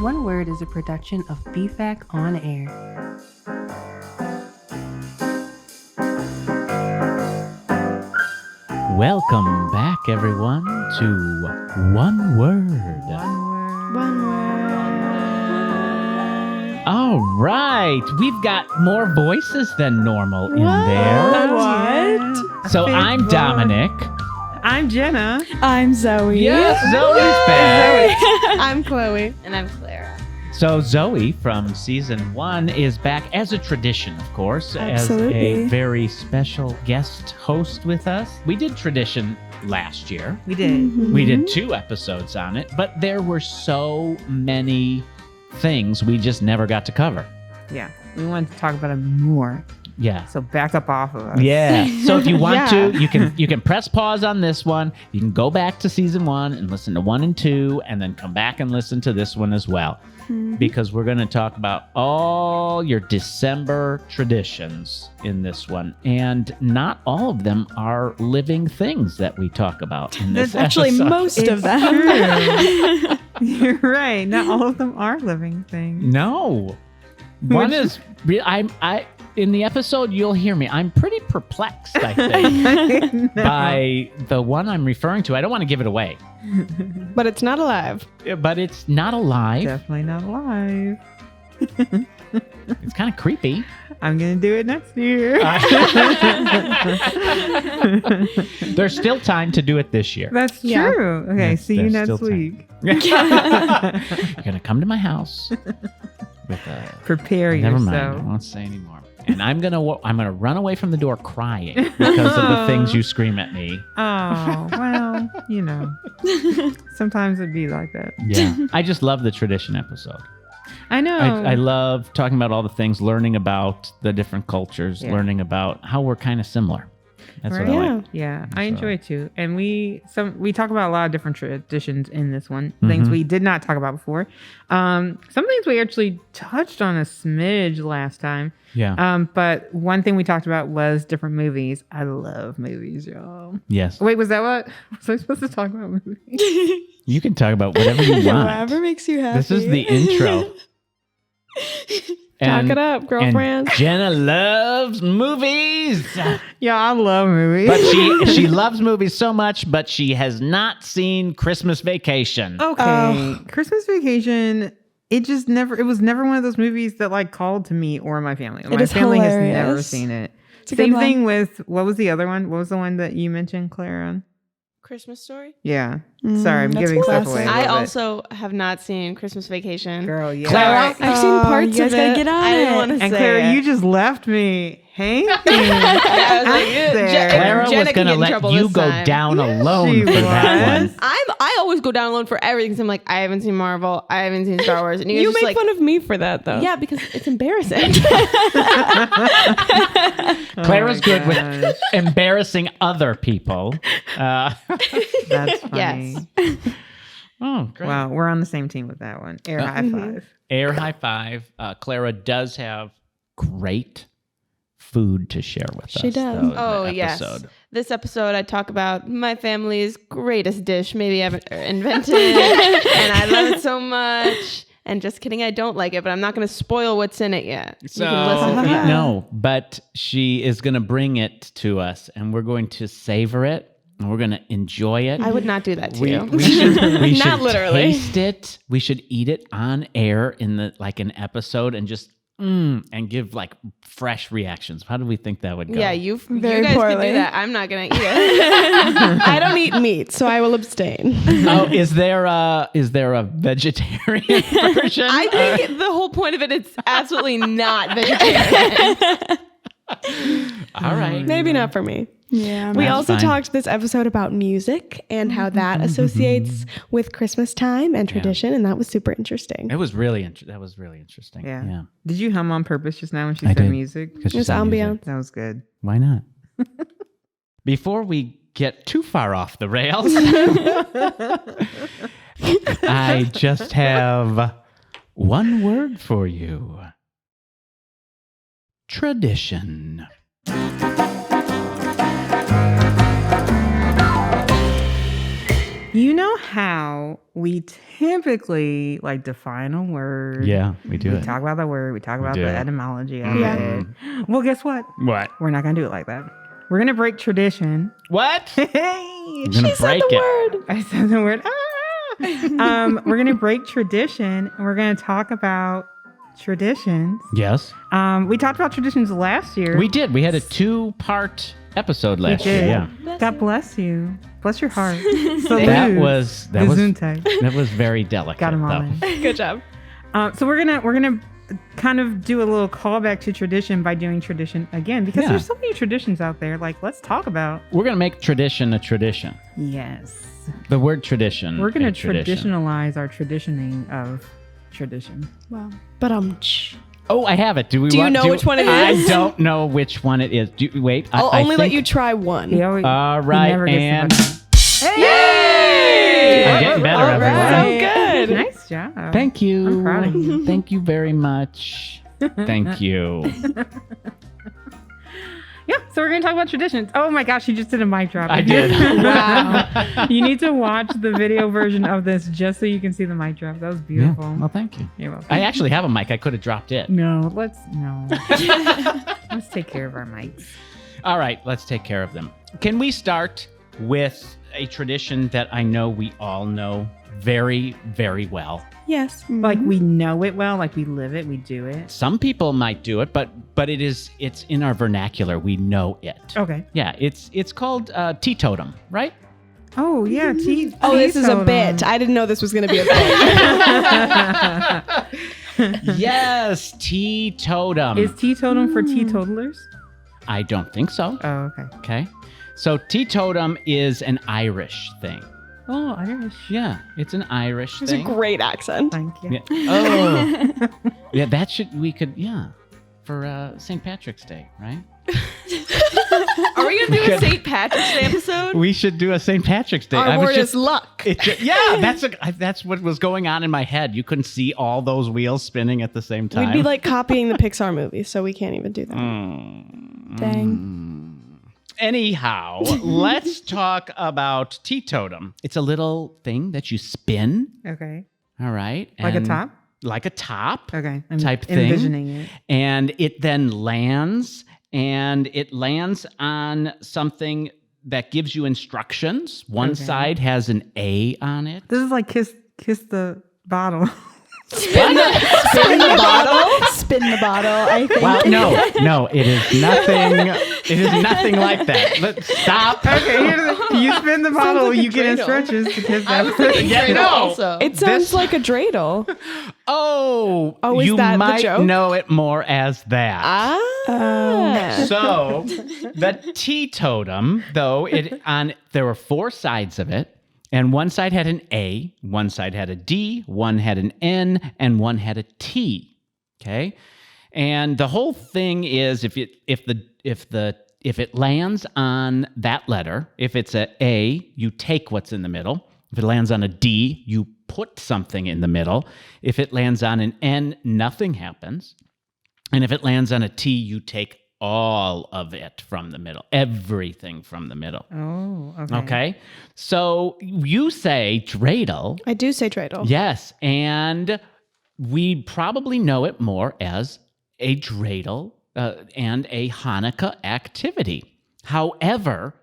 One Word is a production of BFAC On Air. Welcome back, everyone, to One Word. One word. All right, we've got more voices than normal in there. What? So I'm Dominic. I'm Jenna. I'm Zoe. Yes, Zoe's back. I'm Chloe. And I'm Clara. So Zoe from season 1 is back as a tradition, of course, Absolutely. as a very special guest host with us. We did tradition last year. We did. Mm-hmm. We did 2 episodes on it, but there were so many things we just never got to cover. Yeah. We wanted to talk about it more. Yeah. So back up off of us. Yeah. So if you want Yeah. to, you can press pause on this one. You can go back to season 1 and listen to 1 and 2, and then come back and listen to this one as well. Because we're going to talk about all your December traditions in this one. And not all of them are living things that we talk about in this Actually, episode. most of them. True. You're right. Not all of them are living things. No. One is, I in the episode, you'll hear me. I'm pretty perplexed, I think, by the one I'm referring to. I don't want to give it away, But it's not alive. but it's not alive. Definitely not alive. It's kind of creepy. I'm going to do it next year. There's still time to do it this year. That's Yeah. true. Okay, Yes, see you there's next still time. week. You're going to come to my house with a... Prepare Never yourself. mind. I won't say anymore. And I'm gonna run away from the door crying because of the things you scream at me. Oh, well, you know. Sometimes it'd be like that. Yeah. I just love the tradition episode. I know. I love talking about all the things, learning about the different cultures, Yeah. learning about how we're kind of similar. That's Right? what I Yeah. like. Yeah, I So- enjoy it too. And we talk about a lot of different traditions in this one. Mm-hmm. Things we did not talk about before. Some things we actually touched on a smidge last time. Yeah. But one thing we talked about was different movies. I love movies, y'all. Yes. Wait, was that what? Was I supposed to talk about movies? You can talk about whatever you want. Whatever makes you happy. This is the intro. Talk it up, girlfriend. And Jenna loves movies. Yeah, I love movies. But she loves movies so much, but she has not seen Christmas Vacation. Okay. Oh. Christmas Vacation, it was never one of those movies that like called to me or my family. My is family has never hilarious. seen it. It's a good Same one. thing with, what was the other one? What was the one that you mentioned, Clara? Christmas Story? Yeah. Sorry, I'm that's giving stuff classic. away. a I little bit. also have not seen Christmas Vacation. Girl, yeah. Clara, I've seen parts you guys of gotta it. get on I didn't it. want to And say Clara, it. you just left me hanging. I was like, there. Clara Jenna was can going to get in let trouble you this go time. down alone she for that was. one. I always go down alone for everything because I'm like, I haven't seen Marvel. I haven't seen Star Wars. And you guys You just make like, fun of me for that, though. yeah, because it's embarrassing. Clara's Oh my good gosh. with embarrassing other people. That's funny. Yes. Oh, great. Wow, we're on the same team with that one. Air high five. Air high five. Clara does have great food to share with She us. does. though, in Oh, the yes. episode. This episode, I talk about my family's greatest dish, maybe ever invented. And I love it so much. And just kidding, I don't like it, but I'm not going to spoil what's in it yet. So, you can listen for that. no, but she is going to bring it to us, and we're going to savor it, and we're going to enjoy it. I would not do that to we you. should Not literally. taste it. We should eat it on air in an episode and just and give like fresh reactions. How do we think that would go? Yeah, you Very guys can poorly. do that. I'm not going to eat it. I don't eat meat, so I will abstain. Oh, is there a vegetarian version? I think the whole point of it is absolutely not vegetarian. All right. Maybe not for me. Yeah. We That's also fine. talked this episode about music and how that associates with Christmas time and tradition, and that was super interesting. It was really that was really interesting. Yeah. Did you hum on purpose just now when she I said did. music? 'Cause she It's said music. ambiance. That was good. Why not? Before we get too far off the rails, I just have one word for you. Tradition. You know how we typically like define a word. Yeah, we do We it. talk about the word. We talk about do. the etymology of Yeah. it. Well, guess what? What? We're not gonna do it like that. We're gonna break tradition. What? Hey, I'm gonna break it. Word. I said the word. We're gonna break tradition, and we're gonna talk about traditions. Yes, We talked about traditions last year. we did. We had a 2-part episode last year. did. Yeah, God bless you. Bless your heart. that was Gesundheit. that was very delicate. Got him all though. in. Good job. So we're gonna kind of do a little callback to tradition by doing tradition again because Yeah. there's so many traditions out there. Like, let's talk about. We're gonna make tradition a tradition. Yes. The word tradition. We're gonna a tradition. traditionalize our traditioning of tradition. Wow. But Oh, I have it. Do you know which one it is? I don't know which one it is. Wait. I'll I only let think- you try one. He always, All he right, never gets the and button. Yay! I'm getting better, All everyone. right. So good. Nice job. Thank you. I'm proud of you. Thank you very much. Thank you. Yeah, so we're gonna talk about traditions. Oh my gosh, you just did a mic drop. I did. Wow. You need to watch the video version of this just so you can see the mic drop. That was Yeah, beautiful. well, thank you. You're welcome. I actually have a mic. I could have dropped it. No. Let's take care of our mics. All right, let's take care of them. Can we start with a tradition that I know we all know very, very well? Yes. Like we know it well, like we live it, we do it. Some people might do it, but it's in our vernacular. We know it. Okay. Yeah, it's called teetotum, right? Oh yeah, tea. Oh, this is a teetotum. bit. I didn't know this was going to be a bit. Yes, teetotum. Is teetotum for teetotalers? I don't think so. Oh, okay. Okay. So teetotum is an Irish thing. Oh, Irish. Yeah, it's an Irish It's a thing. great accent. Thank you. Yeah. Oh. Yeah, for St. Patrick's Day, right? Are we gonna do a St. Patrick's Day episode? We should do a St. Patrick's Day. Our word is luck. Yeah, that's what was going on in my head. You couldn't see all those wheels spinning at the same time. We'd be like copying the Pixar movies, so we can't even do that. Dang. Anyhow, let's talk about teetotum. It's a little thing that you spin, Okay. all right? Like a and- top? Like a top. Okay. I'm Type thing. envisioning it. And it then lands, and it lands on something that gives you instructions. One Okay. side has an A on it. This is like kiss the bottle. Spin the bottle. Spin the bottle, I think. Well, no, it is nothing. It is nothing like that. Stop. Okay, you spin the bottle, like a you get dreidel. instructions to kiss I that was thinking Yeah, dreidel no. also. It sounds This- like a dreidel. Oh, is you that the might joke? know it more as that. Ah. So the teetotum, though, there were 4 sides of it, and one side had an A, one side had a D, one had an N, and one had a T. Okay, and the whole thing is if it lands on that letter, if it's a A, you take what's in the middle. If it lands on a D, you put something in the middle. If it lands on an N, nothing happens. And if it lands on a T, you take all of it from the middle, everything from the middle. Oh, okay. Okay. So you say dreidel. I do say dreidel. Yes. And we probably know it more as a dreidel and a Hanukkah activity. However,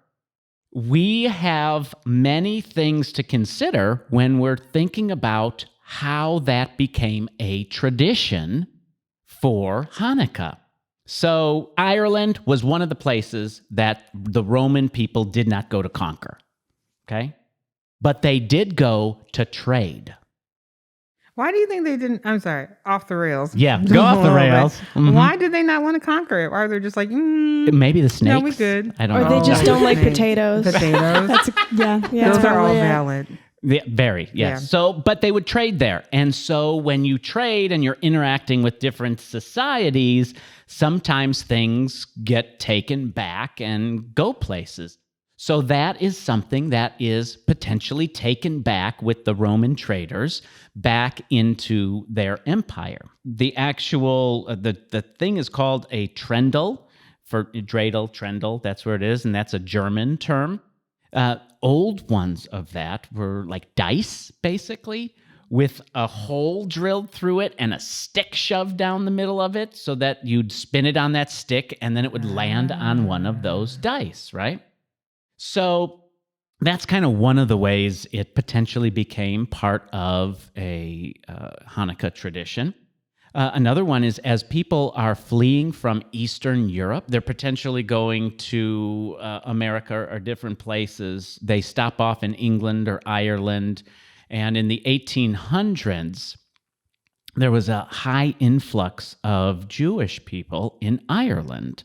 we have many things to consider when we're thinking about how that became a tradition for Hanukkah. So Ireland was one of the places that the Roman people did not go to conquer, okay? But they did go to trade. Why do you think they didn't? I'm sorry, off the rails. Yeah, Just go off a the little bit. rails. Mhm. Why did they not want to conquer it? Why are they just like, Maybe the snakes. no, we good. I don't Or know. they just Oh, don't like snakes. potatoes. Potatoes. Yeah. Those are all probably it. valid. Yeah, very, yes. Yeah. So, but they would trade there. And so when you trade and you're interacting with different societies, sometimes things get taken back and go places. So that is something that is potentially taken back with the Roman traders back into their empire. The actual, the thing is called a dreidel, for dreidel, trendle, that's where it is, and that's a German term. Old ones of that were like dice, basically, with a hole drilled through it and a stick shoved down the middle of it so that you'd spin it on that stick and then it would land on one of those dice, right? So that's kind of one of the ways it potentially became part of a Hanukkah tradition. Another one is as people are fleeing from Eastern Europe, they're potentially going to America or different places. They stop off in England or Ireland. And in the 1800s, there was a high influx of Jewish people in Ireland.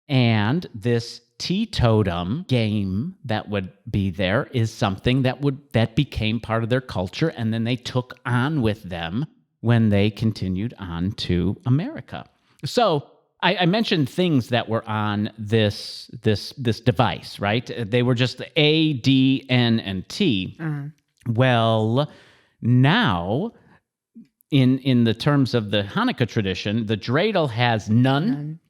And this teetotum game that would be there is something that became part of their culture, and then they took on with them when they continued on to America. So I mentioned things that were on this device, right? They were just the A, D, N, and T. Well, now, in the terms of the Hanukkah tradition, the dreidel has none.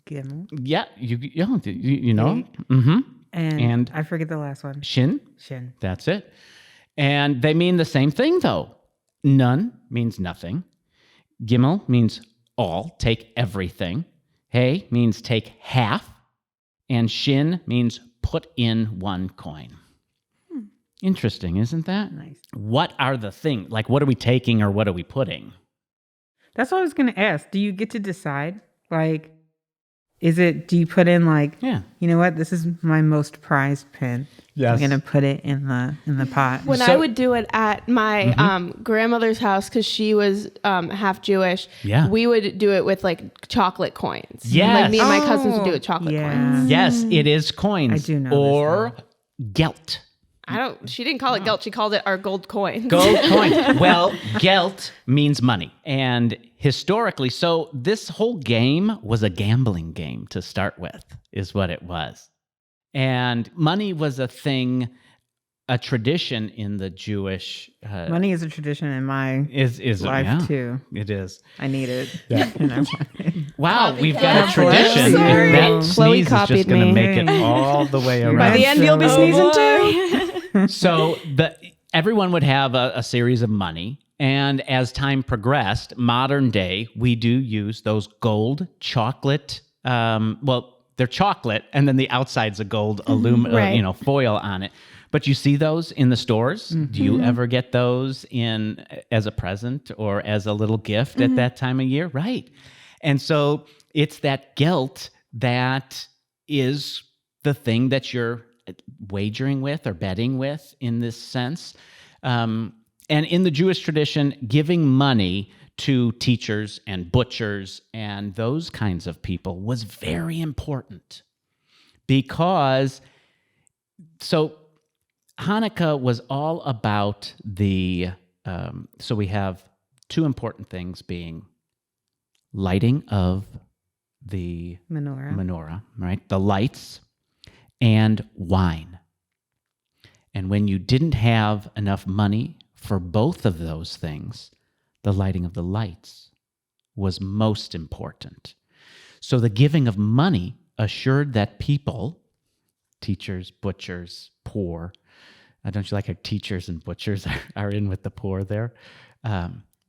Gimel. Yeah, you know. Mm-hmm. And I forget the last one. Shin. Shin. That's it. And they mean the same thing, though. None means nothing. Gimel means all, take everything. Hey means take half. And shin means put in one coin. Interesting, isn't that? Nice. What are the things? Like, what are we taking or what are we putting? That's what I was going to ask. Do you get to decide? Like, do you put in like, Yeah. You know what? This is my most prized pin. Yes. I'm going to put it in the pot. When I would do it at my grandmother's house, because she was half Jewish, Yeah. we would do it with like chocolate coins. Yes. Like me and my cousins would do it with chocolate coins. Yes, it is coins. I do know or gelt. She didn't call it gelt. She called it our gold coin. Gold coin. Well, gelt means money. And historically, so this whole game was a gambling game to start with, is what it was. And money was a thing, a tradition in the Jewish... Money is a tradition in my life, yeah, too. It is. I need it. Yeah. And I want it. Wow, we've got a tradition. Sorry. And that Chloe sneeze is just copied going to me. make it all the way around. By the end, you'll be sneezing too. So everyone would have a series of money. And as time progressed, modern day, we do use those gold chocolate, they're chocolate, and then the outside's a gold right. foil on it. But you see those in the stores. Mm-hmm. Do you ever get those as a present or as a little gift at that time of year? Right. And so it's that gelt that is the thing that you're wagering with or betting with in this sense. And in the Jewish tradition, giving money to teachers and butchers and those kinds of people was very important because Hanukkah was all about so we have two important things being lighting of the menorah, right? The lights and wine. And when you didn't have enough money for both of those things, the lighting of the lights was most important. So the giving of money assured that people, teachers, butchers, poor, don't you like how teachers and butchers are in with the poor there?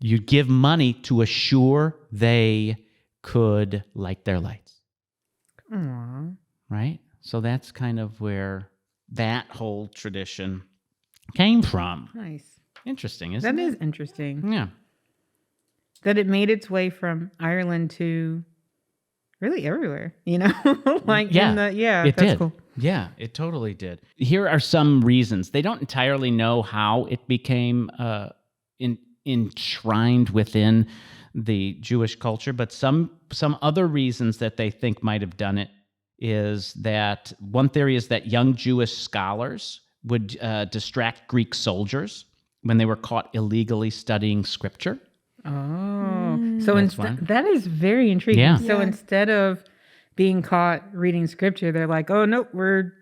You give money to assure they could light their lights. Aww. Right? So that's kind of where that whole tradition came from. Nice. Interesting, isn't it? That is interesting. Yeah. That it made its way from Ireland to really everywhere, like it that's did. cool. Yeah, it totally did. Here are some reasons. They don't entirely know how it became enshrined within the Jewish culture, but some other reasons that they think might have done it is that one theory is that young Jewish scholars would distract Greek soldiers when they were caught illegally studying scripture. Oh, so that is very intriguing. Yeah. So instead of being caught reading scripture, they're like, "Oh nope, we're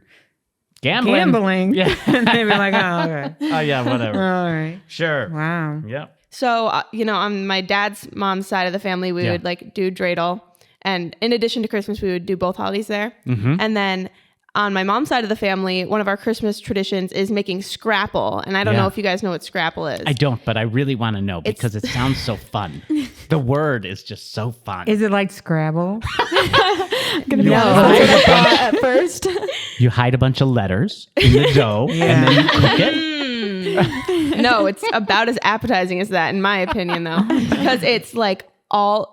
gambling." Yeah, and they'd be like, "Oh, okay, oh yeah, whatever." all right, Sure. wow, Yep. So, on my dad's mom's side of the family, we would like do dreidel. And in addition to Christmas, we would do both holidays there. Mm-hmm. And then on my mom's side of the family, one of our Christmas traditions is making scrapple. And I don't know if you guys know what scrapple is. I don't, but I really want to know because it sounds so fun. The word is just so fun. Is it like Scrabble? Gonna be honest, that's what I thought at first. You hide a bunch of letters in the dough and then you cook it. No, it's about as appetizing as that, in my opinion, though, because it's like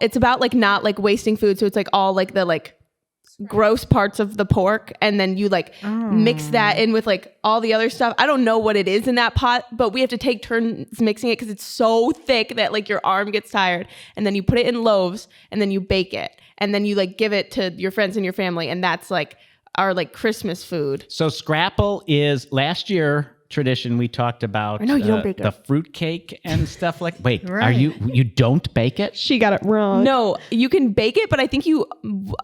it's about like not like wasting food. So it's like all like the like gross parts of the pork, and then you like mix that in with like all the other stuff. I don't know what it is in that pot, but we have to take turns mixing it because it's so thick that like your arm gets tired. And then you put it in loaves and then you bake it, and then you like give it to your friends and your family, and that's like our like Christmas food. So scrapple is last year tradition. We talked about I know you don't bake the it. fruit cake and stuff like. Wait, are Right. you don't bake it? She got it wrong. No, you can bake it, but I think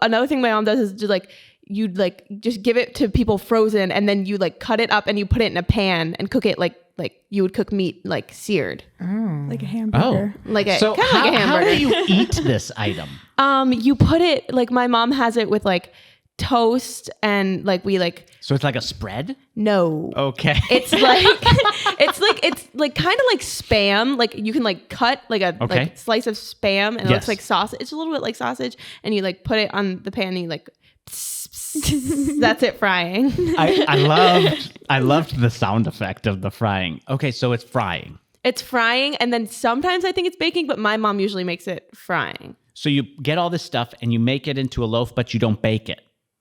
another thing my mom does is just like you'd like just give it to people frozen, and then you like cut it up and you put it in a pan and cook it like you would cook meat like seared, Like a hamburger. like a So kind of like a how hamburger. do you eat this item? You put it like my mom has it with like toast, and like we like So it's like a spread? no. Okay. It's like it's like kind of like Spam. Like you can like cut like a Okay. like slice of Spam, and it Yes. looks like sausage. It's a little bit like sausage, and you like put it on the pan, and you like that's it frying. I loved the sound effect of the frying. Okay, so it's frying. It's frying, and then sometimes I think it's baking, but my mom usually makes it frying. So you get all this stuff and you make it into a loaf, but you don't bake it.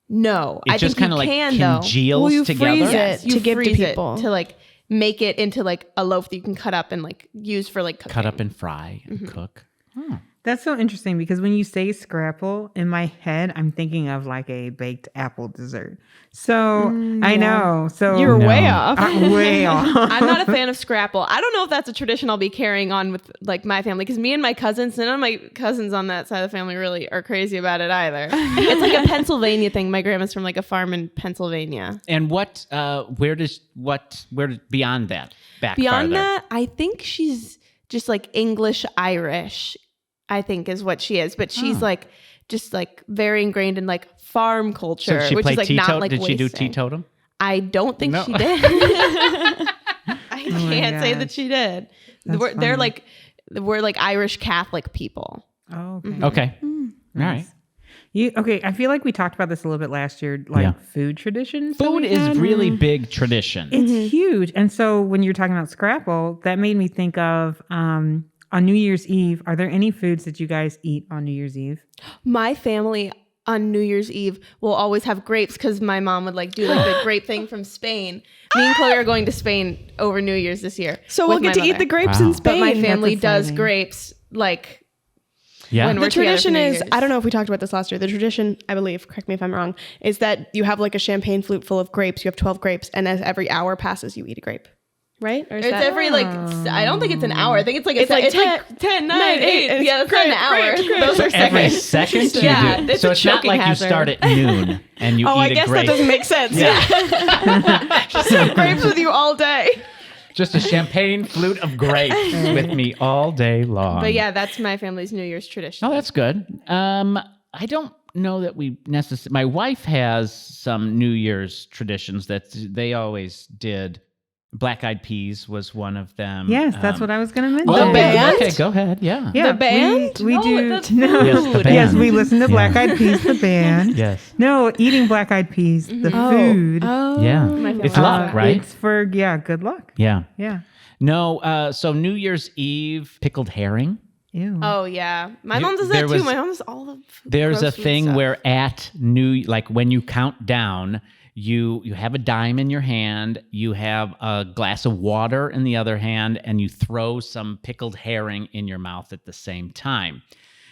No, It I just think kind of you like can though. congeals Well, you together. freeze it. Yes, you to give to freeze people. it to like make it into like a loaf that you can cut up and like use for like cooking. Cut up and fry and cook. That's so interesting because when you say scrapple, in my head, I'm thinking of like a baked apple dessert. So I know. So You were No. way off. way off. I'm not a fan of scrapple. I don't know if that's a tradition I'll be carrying on with like my family, because me and my cousins, none of my cousins on that side of the family really are crazy about it either. It's like a Pennsylvania thing. My grandma's from like a farm in Pennsylvania. And where beyond that? Back Beyond farther? that, I think she's just like English Irish, I think is what she is. But she's like just like very ingrained in like farm culture, So she which played is like teetotum. not like Did she do wasting. teetotum? I don't think No. she did. I my can't say that gosh. she did. That's They're funny. we're like Irish Catholic people. Oh, okay. Okay. All right. Okay, I feel like we talked about this a little bit last year, like Yeah. food traditions. that Food we is had. really big tradition. It's huge. And so when you're talking about scrapple, that made me think of on New Year's Eve, are there any foods that you guys eat on New Year's Eve? My family on New Year's Eve will always have grapes, because my mom would like do like the grape thing from Spain. Me and Chloe are going to Spain over New Year's this year. So we'll with get my to eat mother. the grapes Wow. in But Spain. my family That's does exciting. grapes like Yeah. when The we're together for tradition New is, Year's. I don't know if we talked about this last year. The tradition, I believe, correct me if I'm wrong, is that you have like a champagne flute full of grapes. You have 12 grapes, and as every hour passes, you eat a grape. Right? Or is It's that every like I don't think it's an hour. I think it's like It's like it's like 10, 9, 8. It's Yeah, that's not an hour. great. Those are Every seconds. second you Yeah, do. it's So a it's not choking like hazard. you start at noon and you Oh, eat I a guess grape. that doesn't make sense. Yeah. Just have grapes with you all day. Just a champagne flute of grapes with me all day long. But yeah, that's my family's New Year's tradition. Oh, that's good. I don't know that we necessarily. My wife has some New Year's traditions that they always did. Black Eyed Peas was one of them. Yes, that's what I was going to mention. Oh, band? Okay, go ahead. Yeah. Yeah, The band? We No, do. the No. Yes, the band. Yes, we listen to Black Yeah. Eyed Peas, the band. Yes. No, eating Black Eyed Peas, the food. Oh. Yeah. family It's does luck, that. right? It's for, good luck. Yeah. Yeah. No. So New Year's Eve, pickled herring. Ew. Oh yeah, my You- mom does there that too. was- My mom does all the. There's a gross food thing stuff. where at like when you count down, you have a dime in your hand, you have a glass of water in the other hand, and you throw some pickled herring in your mouth at the same time.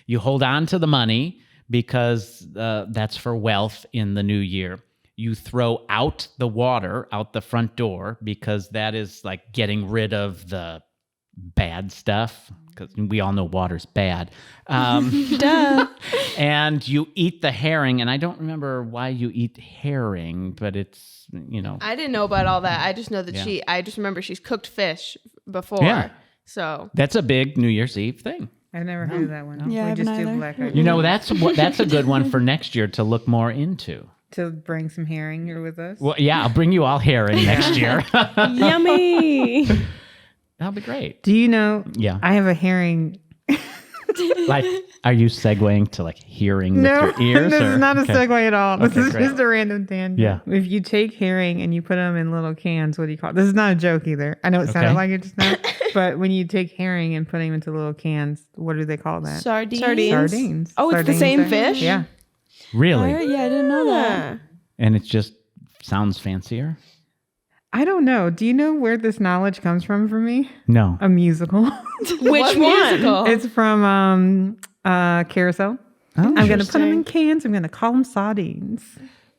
You hold on to the money because that's for wealth in the new year. You throw out the water out the front door because that is like getting rid of the bad stuff, because we all know water's bad. Duh. And you eat the herring, and I don't remember why you eat herring, but it's, I didn't know about all that. I just know that Yeah. I just remember she's cooked fish before. Yeah. So that's a big New Year's Eve thing. I've never heard of that one. Yeah, I we just haven't do either. Black Eyed That's a good one for next year to look more into. to bring some herring here with us. Well, yeah, I'll bring you all herring next year. Yummy. That'll be great. Do you know? Yeah. I have a herring. Like, are you segueing to like hearing No, with your ears? this or? is not a Okay. segue at all. This Okay, is great. just a random tangent. Yeah. If you take herring and you put them in little cans, what do you call it? This is not a joke either. I know it sounded Okay. like it just now. But when you take herring and put them into little cans, what do they call that? Sardines. Sardines. Oh, it's the Sardines same are- fish? Yeah. Really? Yeah, I didn't know that. And it just sounds fancier? I don't know. Do you know where this knowledge comes from for me? No. A musical. Which one? It's from Carousel. Oh, I'm going to put them in Interesting. cans. I'm going to call them sardines.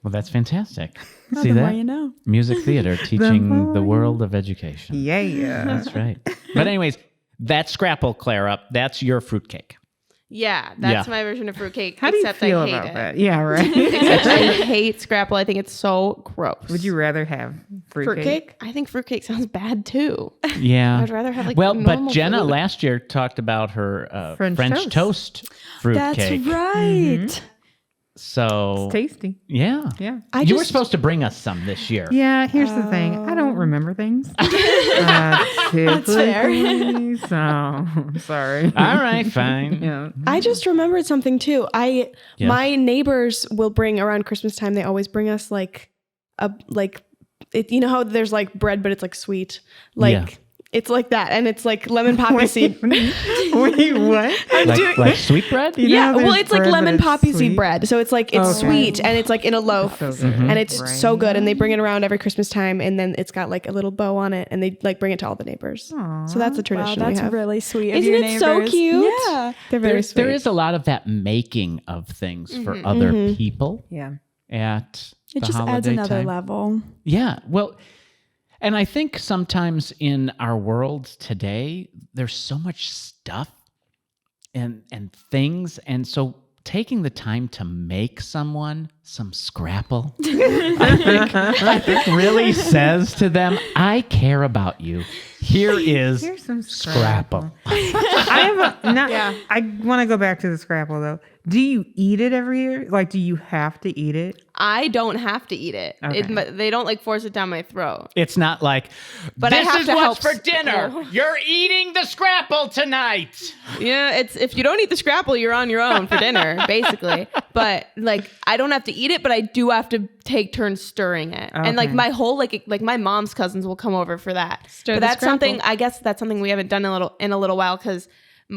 well, that's fantastic. Oh, See the more that? you know. Music theater teaching more the you world of education. Yeah. That's right. But anyways, that scrapple, Clara, that's your fruitcake. Yeah, that's Yeah. my version of fruitcake. How do you except feel I hate about it. that? Yeah, right. Except I hate scrapple. I think it's so gross. Would you rather have fruitcake? fruitcake? I think fruitcake sounds bad too. Yeah. I'd rather have like well, but normal Jenna food. last year talked about her French French toast fruitcake. That's right. So, It's tasty. yeah. Yeah. You were supposed to bring us some this year. Yeah, here's the thing. I don't remember things. fair. Typically, so sorry. All right, fine. Yeah. I just remembered something too. Yes. My neighbors will bring around Christmas time. They always bring us like it. You know how there's like bread, but it's like sweet. Like Yeah. it's like that, and it's like lemon poppy seed. Wait, what? Like sweetbread? You know Yeah, how well, there's it's like bread, but lemon it's poppy seed sweet? bread. So it's like it's Okay. sweet and it's like in a loaf. So good. Mm-hmm. And it's Right. so good, and they bring it around every Christmas time, and then it's got like a little bow on it, and they like bring it to all the neighbors. So that's a Wow, tradition that's we have. really sweet. Of Isn't your it so neighbors. cute? Yeah. They're very sweet. There is a lot of that making of things for other people Yeah. at It the just adds holiday another time. level. Yeah. Well, and I think sometimes in our world today, there's so much stuff and things. And so taking the time to make someone some scrapple, I think really says to them, I care about you. Here's Here's some scrapple. I have a not. I want to go back to the scrapple though. Do you eat it every year? Like, do you have to eat it? I don't have to eat it. Okay. They don't like force it down my throat. It's not like, But I this have is to what's help for dinner. Oh. You're eating the scrapple tonight. Yeah, it's if you don't eat the scrapple, you're on your own for dinner, basically. But like, I don't have to eat it, but I do have to take turns stirring it. And like Okay. my whole like my mom's cousins will come over for that. Stir but the that's something scrapple. I guess that's something we haven't done in a little while because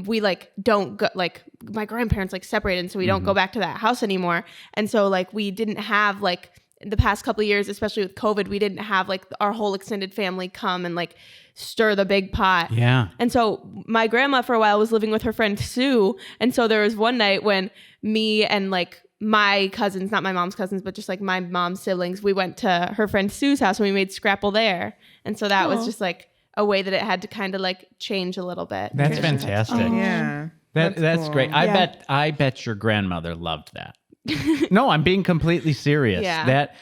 we like don't go like my grandparents like separated, and so we don't go back to that house anymore. And so like we didn't have like the past couple of years, especially with COVID, we didn't have like our whole extended family come and like stir the big pot. Yeah. And so my grandma for a while was living with her friend Sue. And so there was one night when me and like my cousins, not my mom's cousins, but just like my mom's siblings, we went to her friend Sue's house and we made scrapple there. And so that was just like a way that it had to kind of like change a little bit. That's fantastic. Yeah. That's cool. great. I bet your grandmother loved that. No, I'm being completely serious. Yeah. That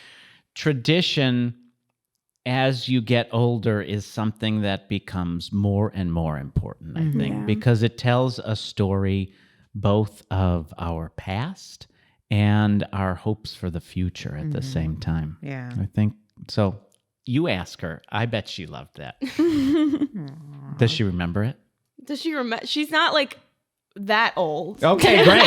tradition as you get older is something that becomes more and more important, I think, Yeah. because it tells a story both of our past and our hopes for the future at the same time. Yeah. I think so. You ask her. I bet she loved that. Does she remember it? Does she remember? She's not like that old. Okay, great.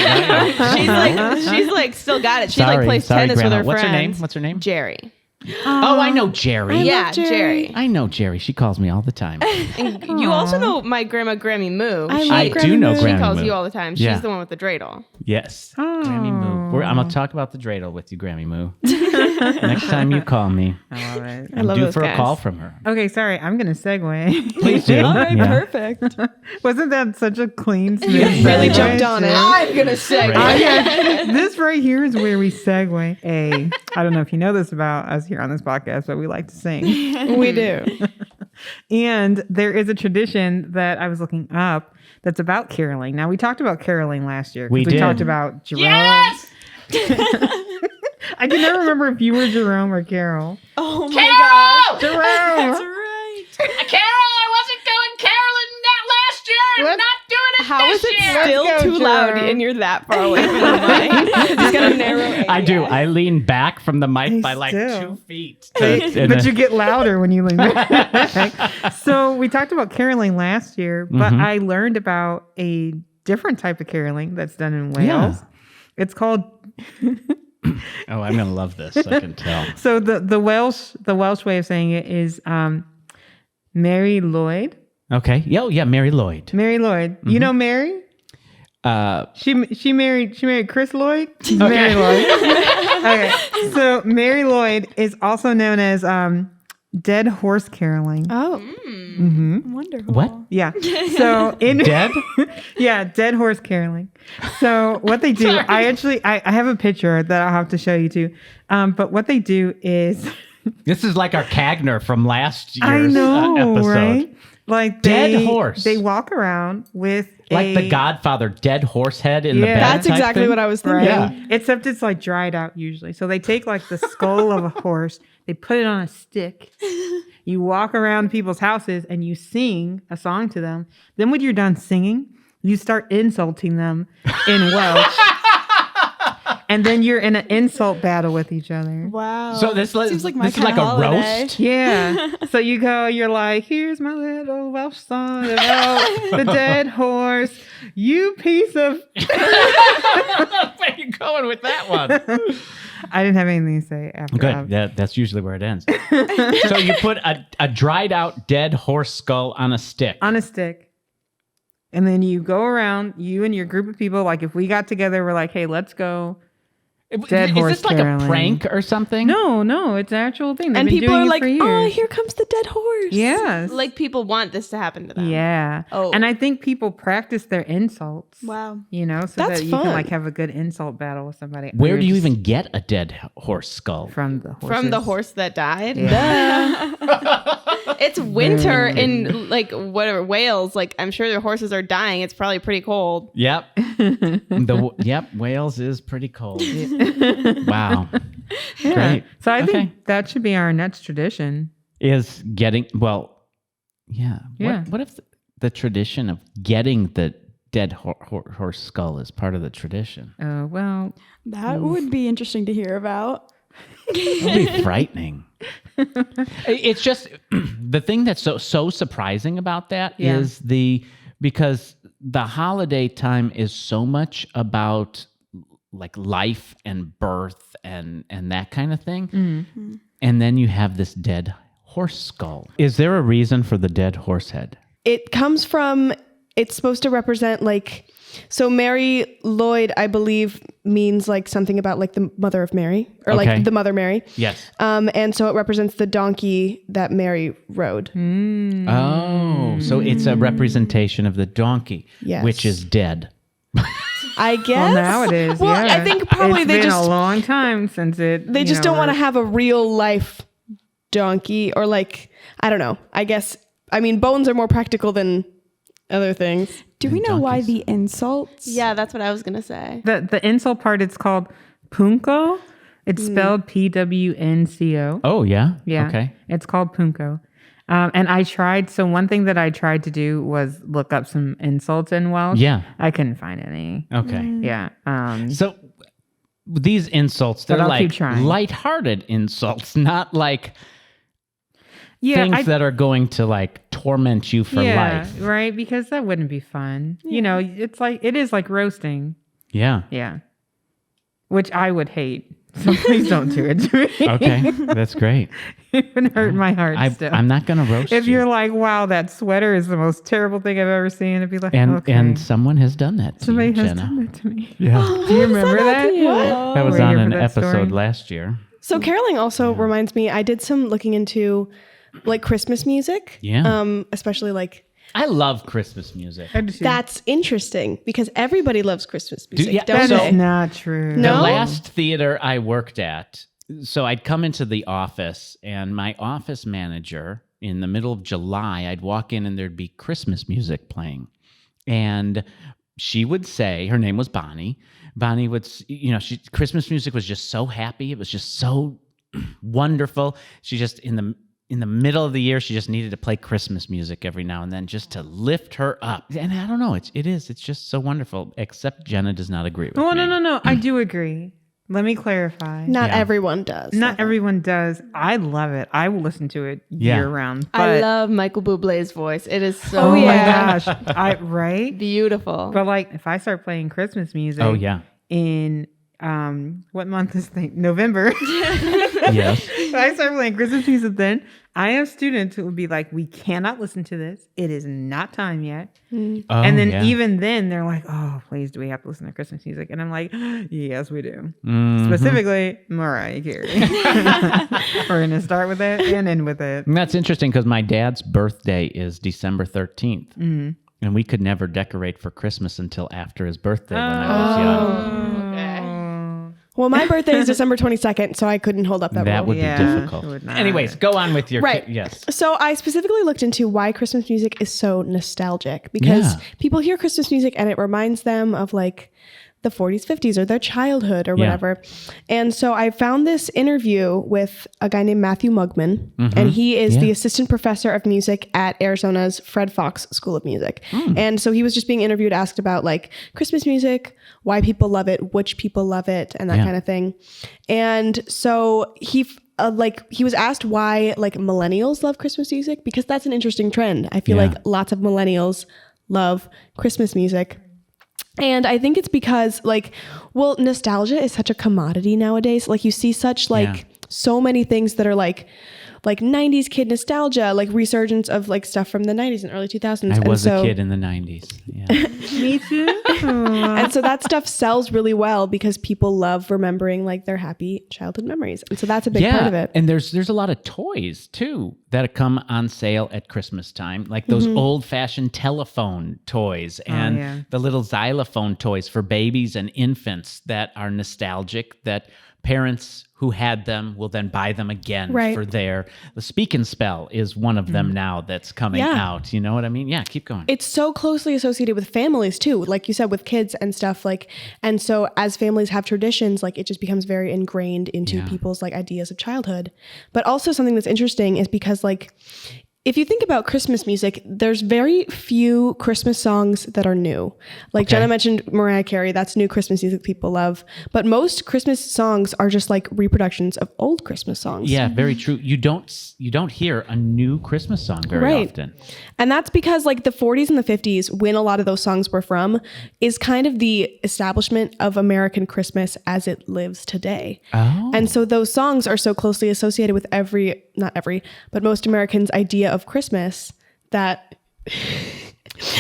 She's like still got it. She like plays tennis with her What's her name? friends. What's her name? Jerry. Oh, I know Jerry. Yeah, Jerry. I know Jerry. She calls me all the time. And you also know my grandma Grammy Moo. I Grammy do know Moo. She Grammy calls Moo. you all the time. She's Yeah. the one with the dreidel. Yes. Oh. Grammy Moo. I'm going to talk about the dreidel with you, Grammy Moo. Next time you call me, I love it. I'm love due those for a guys. call from her. Okay, sorry. I'm gonna segue. Please do. All right, Yeah. perfect. Wasn't that such a clean, smooth? really segue? jumped on it. I'm gonna say. Right. Yeah, this right here is where we segue. I don't know if you know this about us here on this podcast, but we like to sing. We do. And there is a tradition that I was looking up that's about caroling. Now, we talked about caroling last year. 'cause We did. talked about Jerome. Yes! I can never remember if you were Jerome or Carol. Oh my gosh. Jerome! That's right. Carol, I wasn't going caroling that last year. What? Not doing it How is it Let's still go, too loud Jerome. and you're that far away from the mic? It's got a narrow I do. I lean back from the mic by like Still. 2 feet. But you get louder when you lean back. So we talked about caroling last year, but I learned about a different type of caroling that's done in Wales. Yeah. It's called Oh, I'm gonna love this. I can tell. so the Welsh way of saying it is Mary Lloyd. Okay. Yeah, Mary Lloyd. Mary Lloyd. You know Mary? She married Chris Lloyd. Mary Lloyd. Okay. So Mary Lloyd is also known as dead horse caroling. Oh, Wonderful. What? Yeah. So in Dead? yeah, dead horse caroling. So what they do, I have a picture that I'll have to show you too. But what they do is This is like our Cagner from last year's I know, episode. right? Like Dead horse. They walk around with Like the Godfather, dead horse head in the Yeah. bed. that's type exactly thing? what I was thinking. right? Yeah. Except it's like dried out usually. So they take like the skull of a horse, they put it on a stick. You walk around people's houses and you sing a song to them. Then when you're done singing, you start insulting them in Welsh. And then you're in an insult battle with each other. Wow. So this seems like my is like kinda a holiday. roast. Yeah. So you're like, here's my little Welsh song about the dead horse. You piece of. Where you going with that one? I didn't have anything to say after Good. that. That's usually where it ends. So you put a dried out dead horse skull on a stick. On a stick. And then you go around, you and your group of people. Like if we got together, we're like, hey, let's go. Dead is horse this like caroling. a prank or something? No, it's an actual thing. They've And been people doing are it like, for years. oh, here comes the dead horse. Yes. Like people want this to happen to them. Yeah. Oh. And I think people practice their insults. Wow. You know, so That's that you fun. can like have a good insult battle with somebody. Where We're do you just even get a dead horse skull? from the horses. From the horse that died. Yeah. It's winter in like whatever Wales. Like I'm sure their horses are dying. It's probably pretty cold. Yep. Yep. Wales is pretty cold. Wow. Yeah. Great. So I Okay. think that should be our next tradition. Is getting yeah. Yeah. What if the tradition of getting the dead horse skull is part of the tradition? Well, That would be interesting to hear about. It would be frightening. It's just the thing that's so surprising about that is Yeah. because the holiday time is so much about like life and birth and that kind of thing. Mm-hmm. And then you have this dead horse skull. Is there a reason for the dead horse head? It comes from, it's supposed to represent like, so Mary Lloyd, I believe, means like something about like the mother of Mary or Okay. like the mother Mary. Yes. And so it represents the donkey that Mary rode. Oh, so it's a representation of the donkey, Yes. which is dead. I guess. well, now it is. Well, yeah. I think probably it's they been just a long time since it. they just don't want to have a real life donkey or like, I don't know. I guess, I mean, bones are more practical than other things. Do we know why the insults? Yeah, that's what I was gonna say. the insult part. It's called punko. It's spelled PWNCO. Oh, yeah? Yeah. Okay. It's called punko. And I tried. So one thing that I tried to do was look up some insults in Welsh. Yeah. I couldn't find any. Okay. Yeah. So these insults, they're But I'll keep like trying. lighthearted insults, not like Yeah. things that are going to like torment you for life. Right. Because that wouldn't be fun. You know, it is like roasting. Yeah. Yeah. Which I would hate. So please don't do it to me. Okay. That's great. It would hurt my heart still. I'm not going to roast if you. you're like, wow, that sweater is the most terrible thing I've ever seen, it'd be like, okay. And someone has done that to Somebody you, has Jenna. done that to me. Yeah. Do you remember that? That was Were you on here an for that episode story? last year. So caroling also reminds me, I did some looking into like Christmas music. Yeah. Especially like, I love Christmas music. I do too. that's interesting because everybody loves Christmas music, yeah, don't That so- they? is not true. No? The last theater I worked at, so I'd come into the office, and my office manager, in the middle of July, I'd walk in and there'd be Christmas music playing. And she would say, her name was Bonnie. Bonnie would, Christmas music was just so happy. It was just so wonderful. She just, in in the middle of the year, she just needed to play Christmas music every now and then just to lift her up. And I don't know, it's just so wonderful, except Jenna does not agree with me. Oh, no. I do agree. Let me clarify. Not Yeah. everyone does. Not everyone does. I love it. I will listen to it Yeah. year round. I love Michael Bublé's voice. It is so Oh yeah. my gosh. Right? beautiful. But like if I start playing Christmas music Oh, yeah. in what month is the November? Yes. If I start playing Christmas music then, I have students who will be like, we cannot listen to this. It is not time yet. Oh, And then yeah. even then they're like, oh, please, do we have to listen to Christmas music? And I'm like, yes, we do. Mhm. Specifically, Mariah Carey. We're going to start with it and end with it. And that's interesting because my dad's birthday is December 13th. Mm-hmm. And we could never decorate for Christmas until after his birthday when I was young. Well, my birthday is December 22nd, so I couldn't hold up that That rule. would Yeah, be it difficult. would not. Anyways, go on with your Right. Yes. So I specifically looked into why Christmas music is so nostalgic because Yeah. people hear Christmas music and it reminds them of like the 40s, 50s or their childhood or Yeah. whatever. And so I found this interview with a guy named Matthew Mugman, and he is the assistant professor of music at Arizona's Fred Fox School of Music. And so he was just being interviewed, asked about like Christmas music, why people love it, which people love it, and that Yeah. kind of thing. And so he was asked why like millennials love Christmas music, because that's an interesting trend. I feel Yeah. like lots of millennials love Christmas music. And I think it's because like, well, nostalgia is such a commodity nowadays. Like you see such like Yeah. so many things that are like 90s kid nostalgia, like resurgence of like stuff from the 90s and early 2000s. I And was so- a kid in the 90s. Yeah. Me too. and so that stuff sells really well because people love remembering like their happy childhood memories. And so that's a big part of it. And there's a lot of toys too that come on sale at Christmas time, like those old-fashioned telephone toys and yeah. the little xylophone toys for babies and infants that are nostalgic, that parents who had them will then buy them again Right. for the Speak and Spell is one of them now that's coming Yeah. out. You know what I mean? Yeah, keep going. It's so closely associated with families too, like you said, with kids and stuff like, and so as families have traditions, like it just becomes very ingrained into Yeah. people's like ideas of childhood. But also something that's interesting is because like, if you think about Christmas music, there's very few Christmas songs that are new. Like Okay. Jenna mentioned Mariah Carey, that's new Christmas music people love. But most Christmas songs are just like reproductions of old Christmas songs. Yeah, very true. You don't hear a new Christmas song very Right. often. And that's because like the 40s and the 50s, when a lot of those songs were from, is kind of the establishment of American Christmas as it lives today. Oh. And so those songs are so closely associated with not every, but most Americans' idea of Christmas that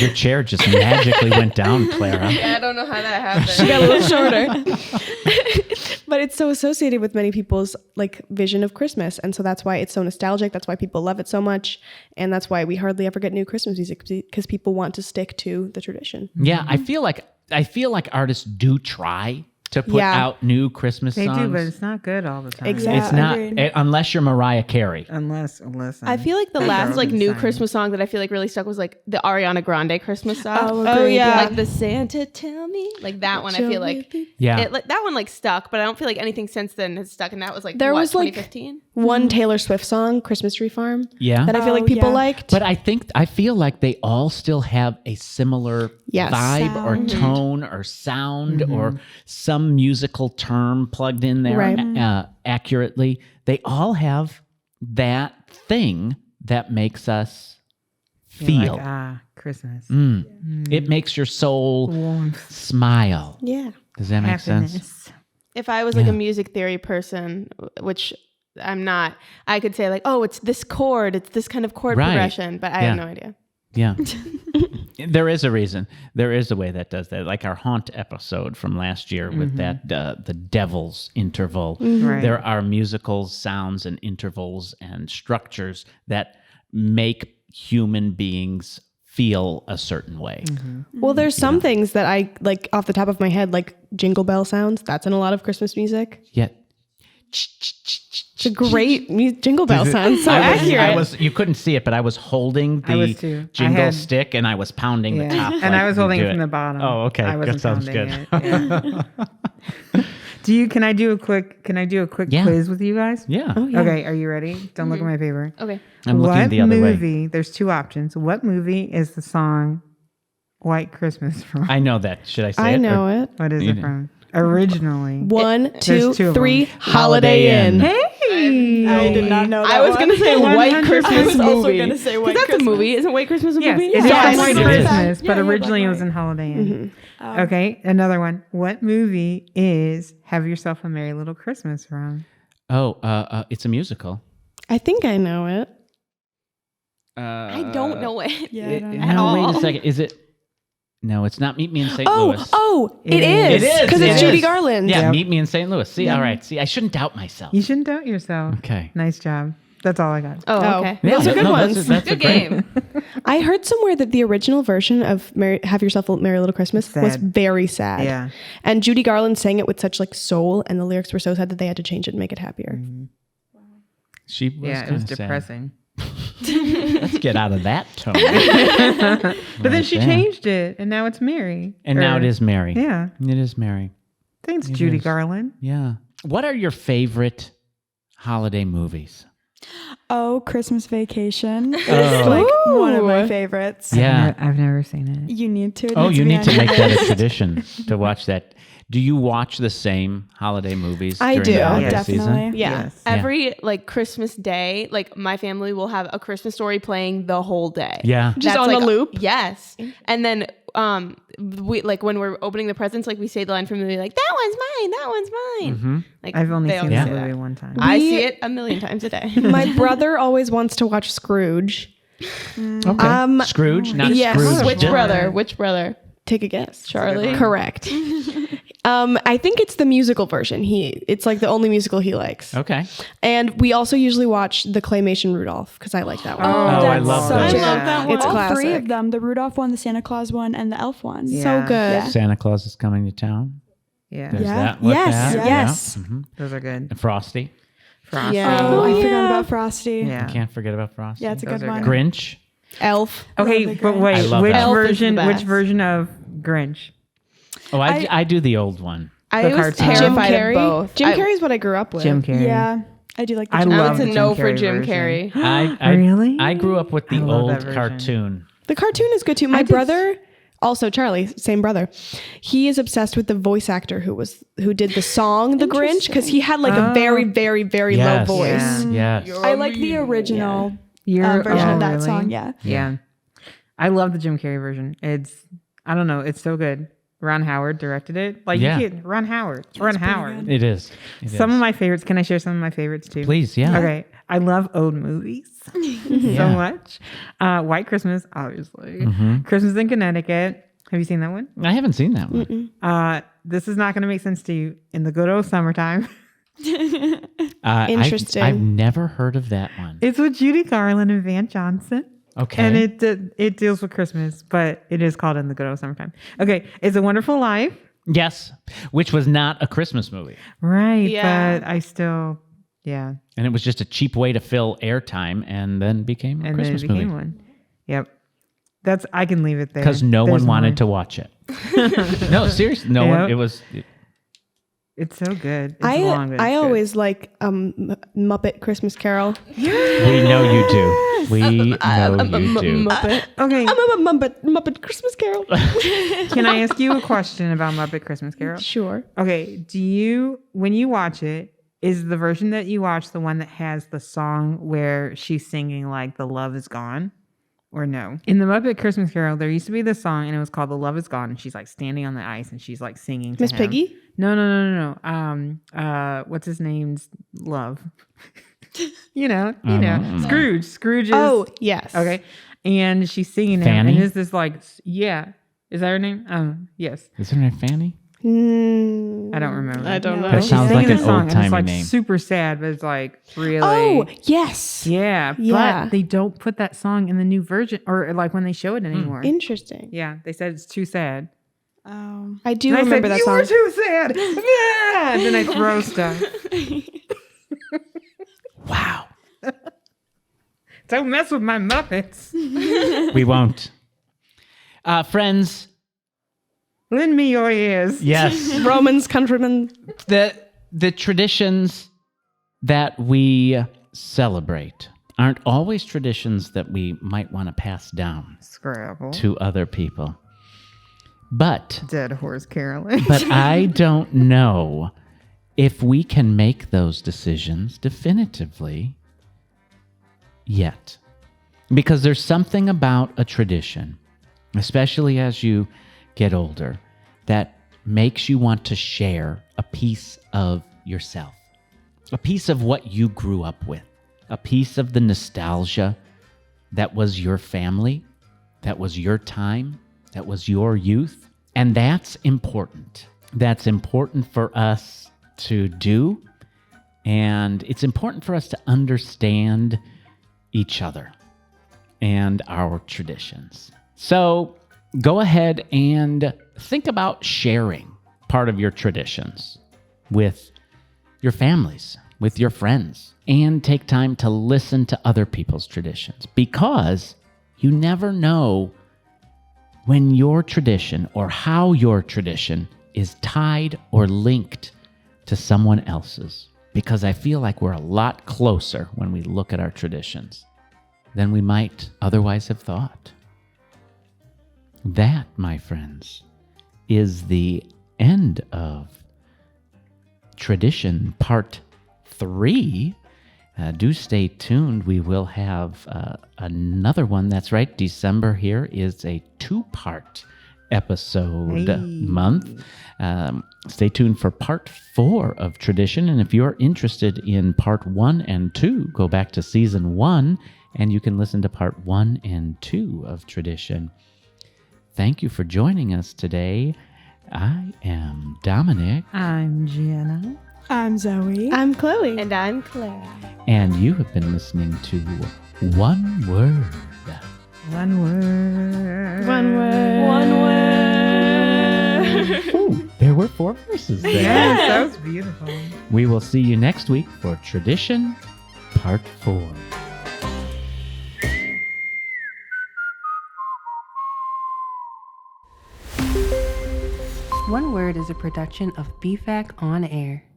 Your chair just magically went down, Clara. Yeah, I don't know how that happened. she got a little shorter. But it's so associated with many people's like vision of Christmas. And so that's why it's so nostalgic. That's why people love it so much. And that's why we hardly ever get new Christmas music, because people want to stick to the tradition. Yeah, I feel like artists do try to put Yeah. out new Christmas They songs. do, but it's not good all the time. Exactly. It's not agreed. unless you're Mariah Carey. Unless I feel like the That's last our like new design. Christmas song that I feel like really stuck was like the Ariana Grande Christmas song. Oh, yeah. Like the Santa Tell Me, like that one. I feel like Yeah. it, like that one like stuck, but I don't feel like anything since then has stuck. And that was like There what, was, like, 2015. one Taylor Swift song, Christmas Tree Farm, Yeah. that I feel like Oh, people yeah. liked. But I feel like they all still have a similar Yes. vibe or Sound. tone or sound or some musical term plugged in there Right. accurately. They all have that thing that makes us feel. like, Christmas. It makes your soul Warmth. smile. Yeah. Does that make sense? Happiness. If I was like Yeah. a music theory person, which I'm not, I could say like, oh, it's this chord, it's this kind of chord Right. progression, but I Yeah. have no idea. Yeah. There is a reason. There is a way that does that. Like our haunt episode from last year with that the devil's interval. Right. There are musical sounds and intervals and structures that make human beings feel a certain way. Well, there's some things that I like off the top of my head, like jingle bell sounds. That's in a lot of Christmas music. Yet It's a great jingle bell sound. So I was accurate. you couldn't see it, but I was holding I the was too. I jingle had- stick and I was pounding the top. And I was we holding do it from the bottom. Oh, okay. I wasn't That sounds pounding good. it. Yeah. Can I do a quick Yeah. quiz with you guys? Yeah. Okay, are you ready? Don't look at my paper. Okay. I'm looking What the other way. movie? There's two options. What movie is the song "White Christmas" from? I know that. Should I say I it? know or- it. What is You it do. from? Originally. 1, 2, There's two of 3. them. Holiday Inn. Hey, I did not know that. I was one. gonna say White 100%. Christmas I was also movie. gonna say 'Cause White that's Christmas. a movie. Isn't White Christmas a Yes, movie? it's Yeah, from it's White like Christmas, that. but Yeah, yeah, originally black it was and in Holiday Inn. Oh. Okay, another one. What movie is "Have Yourself a Merry Little Christmas" from? Oh, it's a musical. I think I know it. I don't know it. Yeah, I don't know. At No, wait all. a second. Is it? No, it's not Meet Me in St. Oh, Louis. it It is. is, Because it it's Judy is. Garland. Yeah, Yep. Meet Me in St. Louis. See, all right. See, I shouldn't doubt myself. You shouldn't doubt yourself. Okay. Nice job. That's all I got. Oh, okay. Those are good ones. That's a Good great- game. I heard somewhere that the original version of Have Yourself a Merry Little Christmas was Sad. very sad. Yeah. And Judy Garland sang it with such like soul, and the lyrics were so sad that they had to change it and make it happier. She was Yeah, it was kinda sad. depressing. Let's get out of that tone. But then she changed it, and now it's Mary. And now it is Mary. Yeah. It is Mary. Thanks, It Judy is. Garland. Yeah. What are your favorite holiday movies? Oh, Christmas Vacation. It's Oh. like one of my Ooh. favorites. Yeah. I've never seen it. You need to. It Oh, needs you be need on to your make that a list. tradition to watch that. Do you watch the same holiday movies I during do. the holiday Yes. season? Definitely. Yeah. Yes. Every like Christmas day, like my family will have a Christmas story playing the whole day. Yeah. Just That's on like a loop? Yes. And then we like when we're opening the presents, like we say the line from the movie, like that one's mine, that one's mine. Mhm. Like I've only they seen always that say movie that. one time. I We- see it a million times a day. My brother always wants to watch Scrooge. Okay. Scrooge, not yes. Scrooge. Which Yeah. brother? Which brother? Take a guess. Charlie? Correct. I think it's the musical version. It's like the only musical he likes. Okay. And we also usually watch the claymation Rudolph because I like that one. Oh, I That's love so those. good. I love that one. It's All three classic. of them: the Rudolph one, the Santa Claus one, and the Elf one. Yeah. So good. Santa Claus is coming to town. Yeah. There's Yeah. that. With Yes, that. yes. Yeah. Mhm. Those are good. And Frosty. Frosty. Yeah. Oh, I Oh, forgot yeah. about Frosty. Yeah. Can't forget about Frosty. Yeah, it's a Those good are one. good. Grinch. Elf. Okay, Love the but Grinch. I wait, love which that. Elf is the version? Which best. version of Grinch? Oh, I do the old one. I The was cartoon. terrified Jim Carrey. of both. Jim I- Carrey's what I grew up with. Jim Carrey. Yeah, I do like the I Jim love It's the a Jim no for Carrey Jim version. Carrey. I Really? I grew up with the I love old that version. cartoon. The cartoon is good too. My did- brother, also Charlie, same brother, he is obsessed with the voice actor who did the song The Grinch because he had like a very, very, very Yes. low voice. Yeah. Yes. I like the original version of that song. Yeah. Yeah. I love the Jim Carrey version. I don't know, it's so good. Ron Howard directed it. Like Yeah. you can't Ron Howard. It's Ron Howard. It is. It Some is. of my favorites. Can I share some of my favorites too? Please, yeah. Okay. I love old movies so Yeah. much. White Christmas, obviously. Mhm. Christmas in Connecticut. Have you seen that one? I haven't seen that one. This is not going to make sense to you. In the good old summertime. Interesting. I've never heard of that one. It's with Judy Garland and Van Johnson. Okay. And it deals with Christmas, but it is called In the Good Old Summertime. Okay. It's a Wonderful Life. Yes, which was not a Christmas movie. Right. Yeah. But I still, yeah. And it was just a cheap way to fill airtime and then became a And Christmas then it became movie. one. Yep. I can leave it there. Because no There's one wanted more. to watch it. No, seriously. No one. Yep. It was. It's so good. It's long, but I it's good. always like Muppet Christmas Carol. We know you do. We know you do. Muppet. Okay. I'm a Muppet Christmas Carol. Can I ask you a question about Muppet Christmas Carol? Sure. Okay. When you watch it, is the version that you watch the one that has the song where she's singing like "The Love Is Gone"? Or no? In the Muppet Christmas Carol, there used to be this song and it was called "The Love Is Gone," and she's like standing on the ice and she's like singing to Miss him. Piggy? No. What's his name's love? you know. Scrooge. Scrooge is Oh, yes. okay. And she's singing it. Fanny? And it's this like yeah. Is that her name? Yes. Is her name Fanny? I don't remember. I don't know. That She's sounds singing like the an song, and old-timey it's like name. super sad, but it's like really. Oh, yes. Yeah, Yeah. but they don't put that song in the new version, or like when they show it anymore. Interesting. Yeah, they said it's too sad. I do And I remember said, that you song. were too sad. Yeah, and then I throw stuff. Wow. Don't mess with my Muppets. We won't. Friends, Lend me your ears. Yes. Romans, countrymen. The traditions that we celebrate aren't always traditions that we might want to pass down Scrabble. to other people. But Dead horse caroling. but I don't know if we can make those decisions definitively yet. Because there's something about a tradition, especially as you get older, that makes you want to share a piece of yourself, a piece of what you grew up with, a piece of the nostalgia that was your family, that was your time, that was your youth. And that's important. That's important for us to do. And it's important for us to understand each other and our traditions. So go ahead and think about sharing part of your traditions with your families, with your friends, and take time to listen to other people's traditions, because you never know when your tradition or how your tradition is tied or linked to someone else's. Because I feel like we're a lot closer when we look at our traditions than we might otherwise have thought. That, my friends, is the end of Tradition Part 3. Do stay tuned. We will have another one. That's right. December here is a 2-part episode month. Stay tuned for Part 4 of Tradition. And if you're interested in Part 1 and 2, go back to Season 1 and you can listen to Part 1 and 2 of Tradition. Thank you for joining us today. I am Dominic. I'm Jenna. I'm Zoe. I'm Chloe. And I'm Clara. And you have been listening to One Word. One word. One word. One word. Ooh, there were 4 verses there. Yes, that was beautiful. We will see you next week for Tradition Part 4. One Word is a production of BFAC On Air.